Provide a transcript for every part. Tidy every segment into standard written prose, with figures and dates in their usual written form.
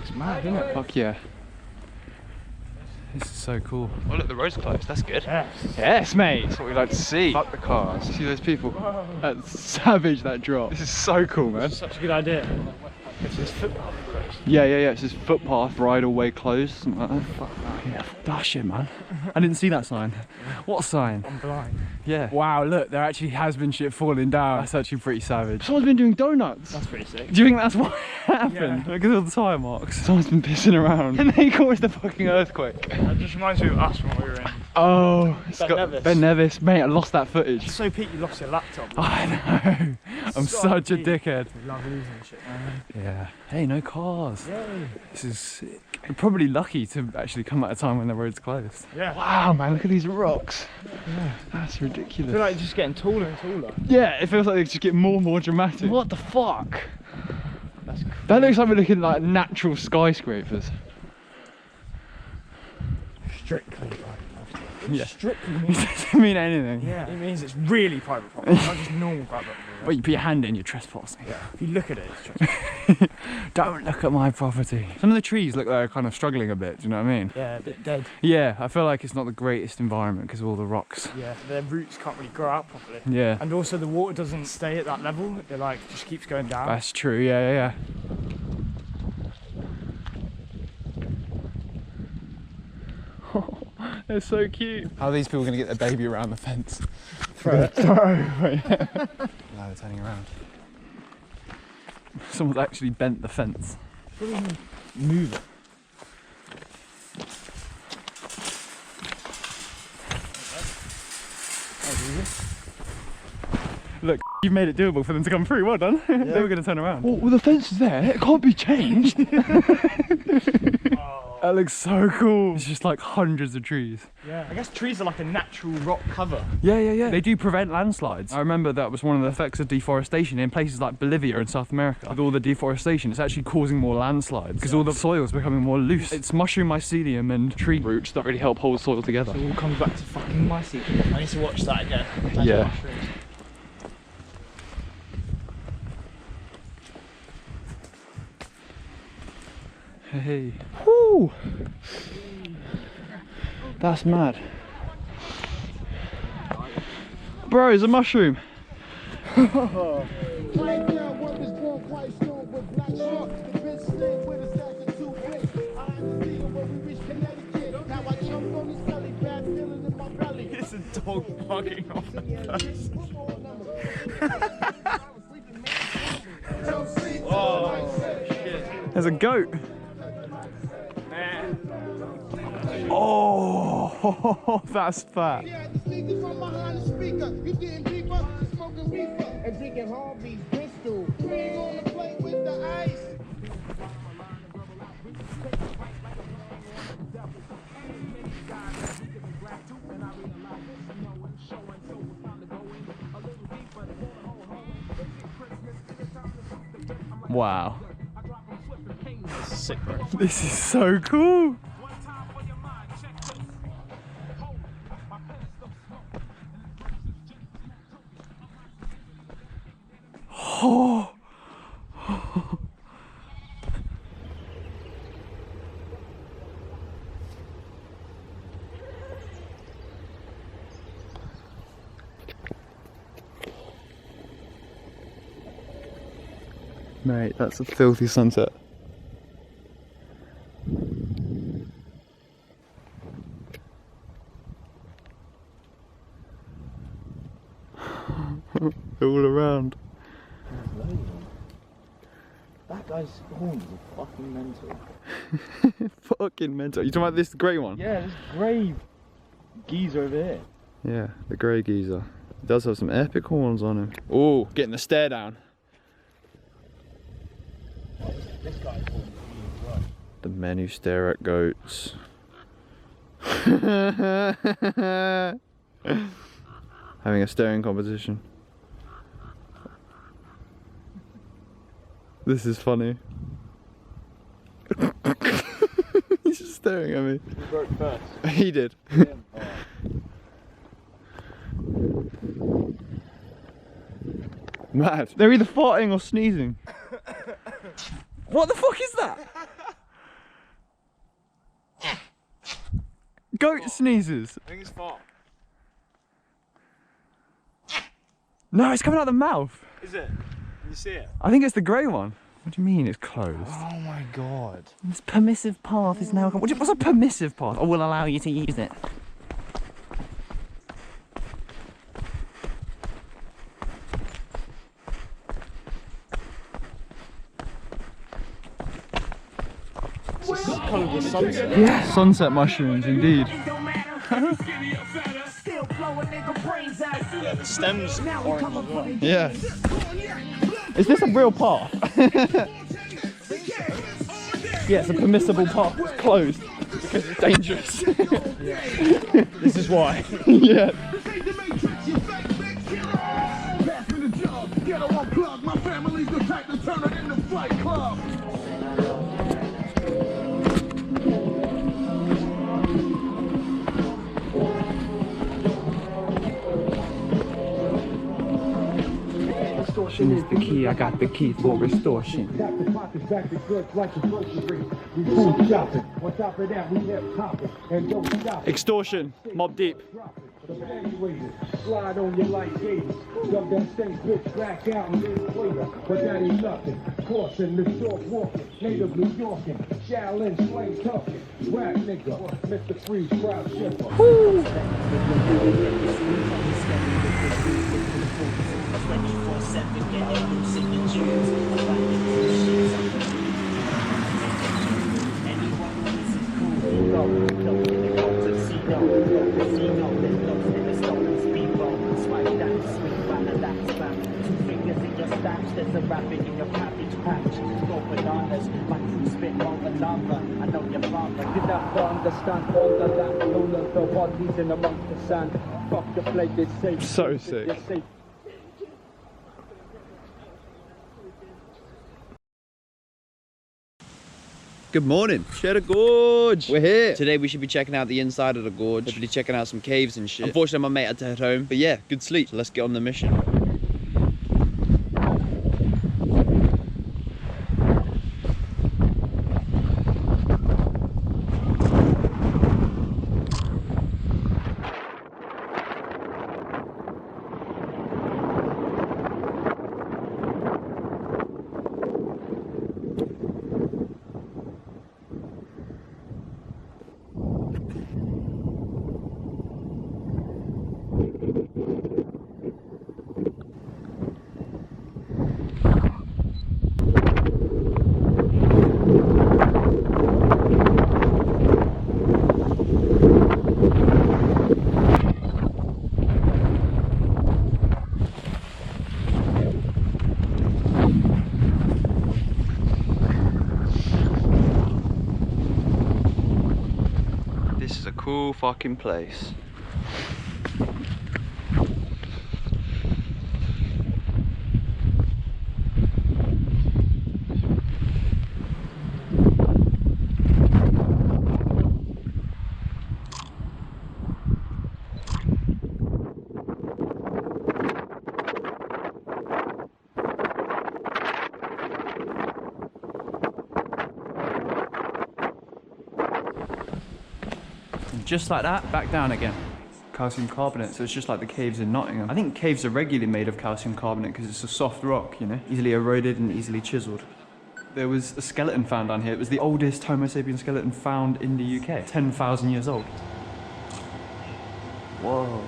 It's mad, isn't it? Fuck yeah. This is so cool. Oh look, the road's closed, that's good. Yes. Yes, mate. That's what we like to see. Fuck the cars. See those people? That's savage, that drop. This is so cool, man. Such a good idea. It's this footpath closed. Yeah. It's this footpath, bridleway closed, something like that. Fuck that. Yeah, fuck that shit, man. I didn't see that sign. What sign? I'm blind. Yeah. Wow, look, there actually has been shit falling down. That's actually pretty savage. Someone's been doing donuts. That's pretty sick. Do you think that's what happened? Yeah. Look at all the tyre marks. Someone's been pissing around. And they caused the fucking earthquake. That just reminds me of us when we were in. Oh, Nevis. Ben Nevis. Mate, I lost that footage. So Pete, you lost your laptop. I know. I'm such a dickhead. We love losing shit, man. Yeah. Hey, no cars. Yay. This is sick. You're probably lucky to actually come at a time when the road's closed. Yeah. Wow, man, look at these rocks. Yeah. That's I ridiculous. feel like it's just getting taller and taller. Yeah, it feels like they just get more and more dramatic. What the fuck? That's crazy. That looks like we're looking like natural skyscrapers. Strictly private property. Yeah. Strictly It means, doesn't mean anything. yeah, it means it's really private property, not just normal private property. But you put your hand in, you're trespassing. Yeah. If you look at it, it's trespassing. Don't look at my property. Some of the trees look like they're kind of struggling a bit, do you know what I mean? Yeah, a bit dead. Yeah, I feel like it's not the greatest environment because of all the rocks. Yeah, their roots can't really grow out properly. Yeah, And also the water doesn't stay at that level, it like just keeps going down. that's true, yeah. They're so cute. How are these people going to get their baby around the fence? Throw it. Now they're turning around. Someone's actually bent the fence. Move it. Look, you've made it doable for them to come through, well done. Yeah. They were going to turn around. Well, the fence is there, it can't be changed. That looks so cool. It's just like hundreds of trees. Yeah, I guess trees are like a natural rock cover. Yeah. They do prevent landslides. I remember that was one of the effects of deforestation in places like Bolivia and South America. With all the deforestation, it's actually causing more landslides because all the soil's becoming more loose. It's mushroom mycelium and tree roots that really help hold soil together. It all comes back to fucking mycelium. I need to watch that again. Yeah. Mushrooms. Hey. Woo! That's mad. Bro, it's a mushroom. It's a dog barking off the fence. Oh, shit. There's a goat. Oh, that's fat. Wow. This is sick, bro. This is so cool. Oh. Mate, that's a filthy sunset. All around. That guy's horns are fucking mental. Fucking mental. You talking about this grey one? Yeah, this grey geezer over here. Yeah, the grey geezer. He does have some epic horns on him. Oh, getting the stare down. This guy's horns as well. The men who stare at goats. Having a staring competition. This is funny. He's just staring at me. Who broke first? He did. Him? Oh. Mad. They're either farting or sneezing. What the fuck is that? goat sneezes. I think it's far. No, it's coming out of the mouth. Is it? Can you see it? I think it's the grey one. What do you mean it's closed? Oh my god. This permissive path is now... What's a permissive path? I will allow you to use it. Kind of the sunset. Yeah, sunset mushrooms, indeed. Yeah, the stems orange as well. Yeah. Is this a real path? Yeah, it's a permissible path. It's closed because it's dangerous. This is why. Yeah. Extortion is the key. I got the key for extortion. Extortion, Mob Deep. Slide on your light gauge. Dump that same bitch back out and then later. But that ain't nothing. Crossing the short walking. Native New Yorkin. Shaolin slang talking. Rap nigga. Mr. Freeze crowd shipper. There's a rabbit in your cabbage patch. Go bananas, my crew spit more than lava. I know your father. Good enough to understand all the land. All of the bodies in amongst the sand. Fuck the play, this safe. So sick. You're safe. Good morning, Cheddar Gorge. We're here. Today we should be checking out the inside of the gorge. Hopefully checking out some caves and shit. Unfortunately my mate had to head home, but yeah, good sleep. So let's get on the mission. This is a cool fucking place. Just like that, back down again. Calcium carbonate, so it's just like the caves in Nottingham. I think caves are regularly made of calcium carbonate because it's a soft rock, you know, easily eroded and easily chiseled. There was a skeleton found down here. It was the oldest Homo sapien skeleton found in the UK, 10,000 years old. Whoa.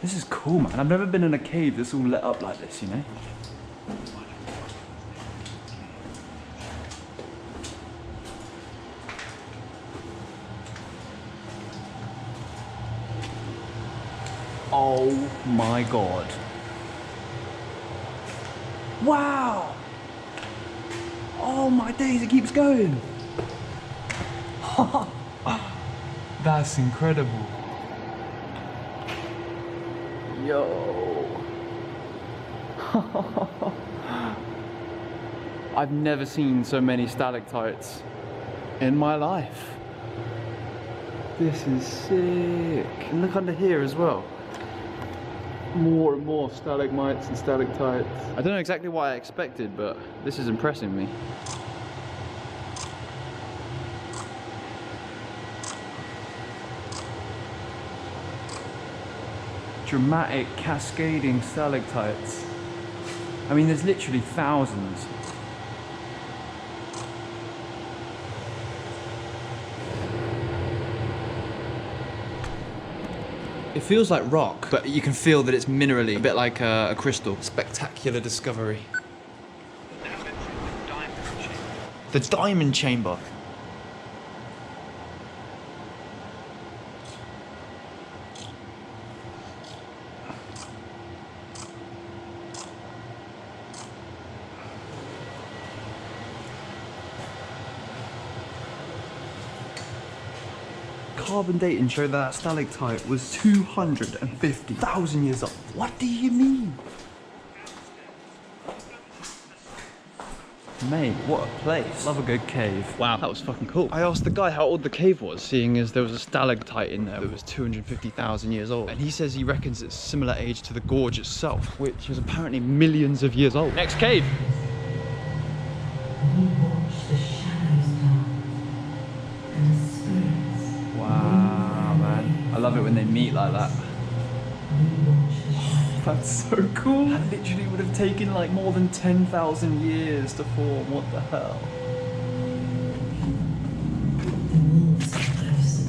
This is cool, man. I've never been in a cave that's all lit up like this, you know? Oh my god. Wow! Oh my days, it keeps going! That's incredible. Yo. I've never seen so many stalactites in my life. This is sick. And look under here as well. More and more stalagmites and stalactites. I don't know exactly what I expected, but this is impressing me. Dramatic cascading stalactites. I mean, there's literally thousands. It feels like rock, but you can feel that it's minerally, a bit like a crystal. Spectacular discovery. The diamond chamber. Carbon dating showed that stalactite was 250,000 years old. What do you mean? Mate, what a place. Love a good cave. Wow, that was fucking cool. I asked the guy how old the cave was, seeing as there was a stalactite in there that was 250,000 years old. And he says he reckons it's similar age to the gorge itself, which is apparently millions of years old. Next cave. Wow, man. I love it when they meet like that. That's so cool. That literally would have taken like more than 10,000 years to form. What the hell? The wolves are close.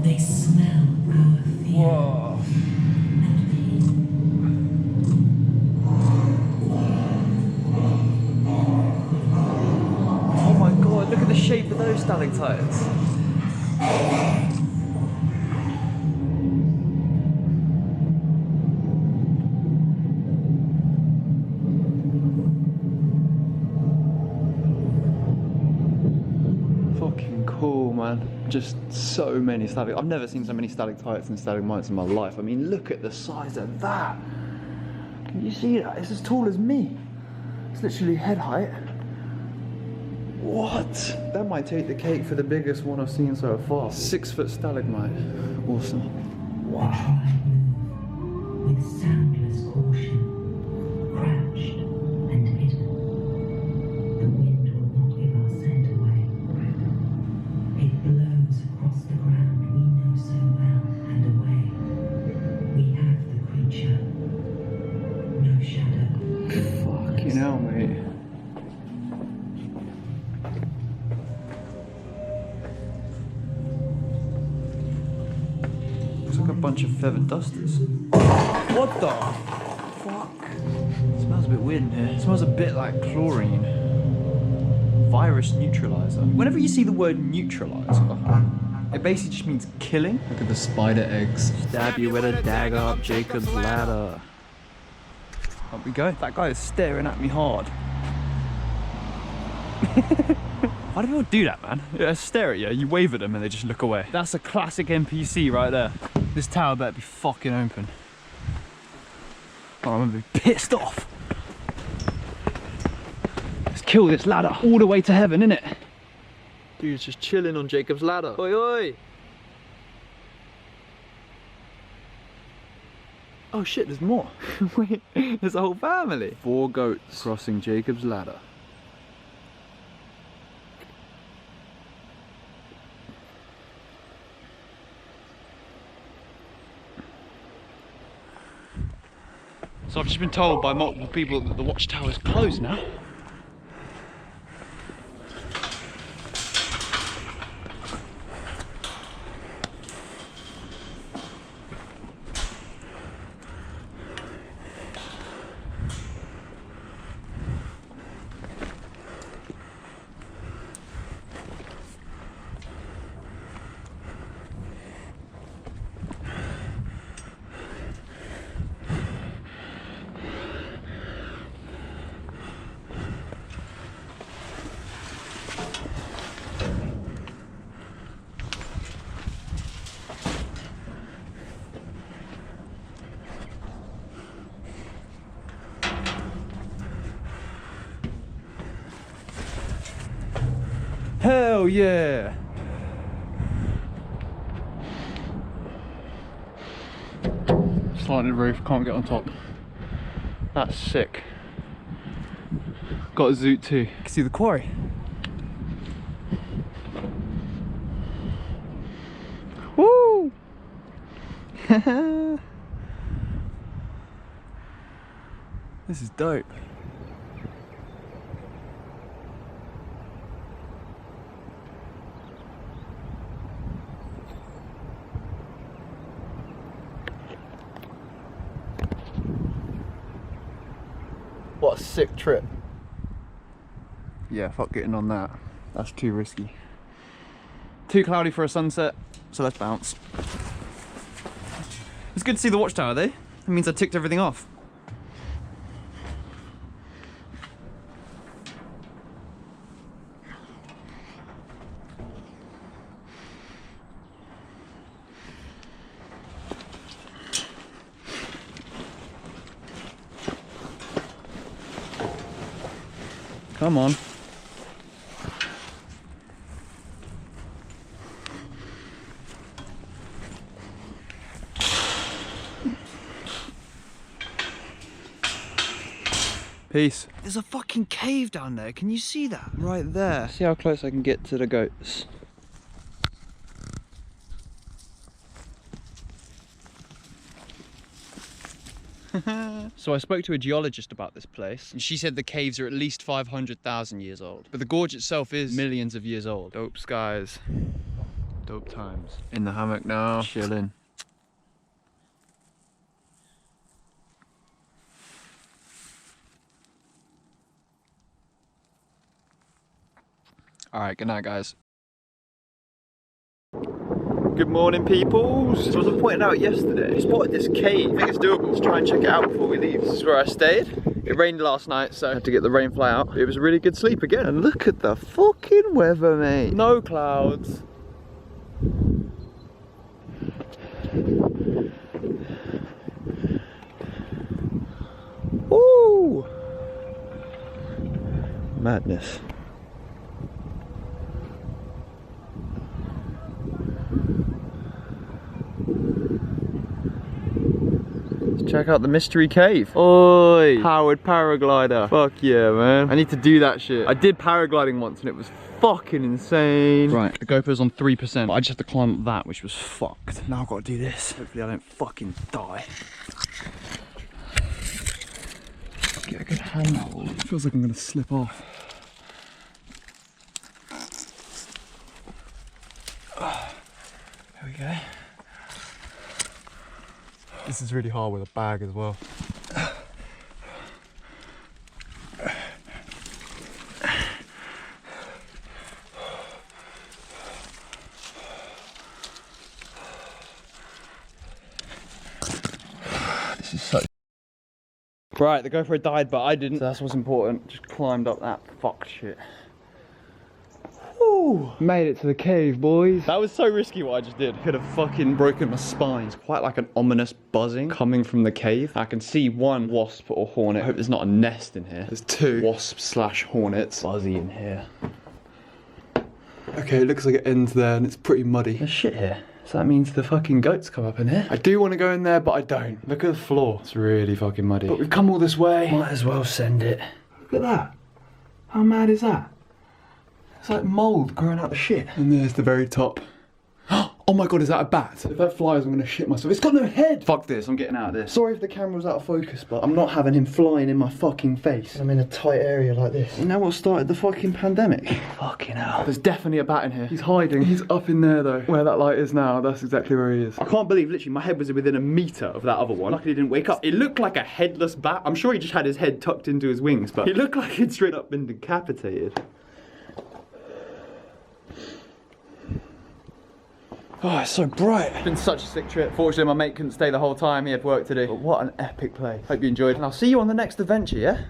They smell our fear. Whoa. Oh my god, look at the shape of those stalactites. Cool, man. Just so many stalactites. I've never seen so many stalactites and stalagmites in my life. I mean, look at the size of that. Can you see that? It's as tall as me. It's literally head height. What? That might take the cake for the biggest one I've seen so far. 6 foot stalagmite. Awesome. Wow. With soundless caution, crouched and hidden. The wind will not give our scent away. It blows across the ground we know so well and away. We have the creature. No shadow. Fucking hell, mate. Looks like a bunch of feathered dusters. What the fuck? It smells a bit weird in here. It smells a bit like chlorine. Virus neutralizer. Whenever you see the word neutralizer, it basically just means killing. Look at the spider eggs. Stab you with a dagger up Jacob's ladder. Up we go. That guy is staring at me hard. Why do people do that, man? Yeah, stare at you, you wave at them and they just look away. That's a classic NPC right there. This tower better be fucking open. Oh, I'm gonna be pissed off. Let's kill this ladder all the way to heaven, innit? Dude's just chilling on Jacob's ladder. Oi, oi! Oh shit, there's more. Wait, there's a whole family. 4 goats crossing Jacob's ladder. So I've just been told by multiple people that the watchtower is closed now. Hell yeah! Sliding the roof, can't get on top. That's sick. Got a zoot too. You can see the quarry. Woo! This is dope. What a sick trip. Yeah, fuck getting on that. That's too risky. Too cloudy for a sunset, so let's bounce. It's good to see the watchtower though. It means I ticked everything off. Come on. Peace. There's a fucking cave down there. Can you see that? Right there. See how close I can get to the goats. So I spoke to a geologist about this place, and she said the caves are at least 500,000 years old. But the gorge itself is millions of years old. Dope skies. Dope times. In the hammock now, chilling. Alright, good night guys. Good morning, peoples. So as I pointed out yesterday, I spotted this cave. I think it's doable. Let's try and check it out before we leave. This is where I stayed. It rained last night, so I had to get the rain fly out. It was a really good sleep again. And look at the fucking weather, mate. No clouds. Woo! Madness. Check out the mystery cave. Oi! Powered paraglider. Fuck yeah, man. I need to do that shit. I did paragliding once and it was fucking insane. Right, the GoPro's on 3%. But I just have to climb up that, which was fucked. Now I've got to do this. Hopefully I don't fucking die. Get a good handhold. It feels like I'm gonna slip off. There we go. This is really hard with a bag as well. This is so... Right, the GoPro died, but I didn't. So that's what's important. Just climbed up that fucked shit. Woo! Made it to the cave, boys. That was so risky what I just did. Could have fucking broken my spine. It's quite like an ominous buzzing coming from the cave. I can see one wasp or hornet. I hope there's not a nest in here. There's two wasps / hornets. Buzzy in here. Okay, it looks like it ends there and it's pretty muddy. There's shit here. So that means the fucking goats come up in here. I do want to go in there, but I don't. Look at the floor. It's really fucking muddy. But we've come all this way. Might as well send it. Look at that. How mad is that? It's like mould growing out the shit. And there's the very top. Oh my god, is that a bat? If that flies, I'm gonna shit myself. It's got no head! Fuck this, I'm getting out of this. Sorry if the camera was out of focus, but I'm not having him flying in my fucking face. I'm in a tight area like this. You know what started the fucking pandemic? Fucking hell. There's definitely a bat in here. He's hiding. He's up in there though. Where that light is now, that's exactly where he is. I can't believe literally my head was within a metre of that other one. Luckily he didn't wake up. It looked like a headless bat. I'm sure he just had his head tucked into his wings, but it looked like he'd straight up been decapitated. Oh, it's so bright. It's been such a sick trip. Fortunately, my mate couldn't stay the whole time. He had work to do. But what an epic place. Hope you enjoyed. And I'll see you on the next adventure, yeah?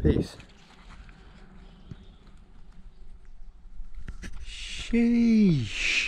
Peace. Sheesh.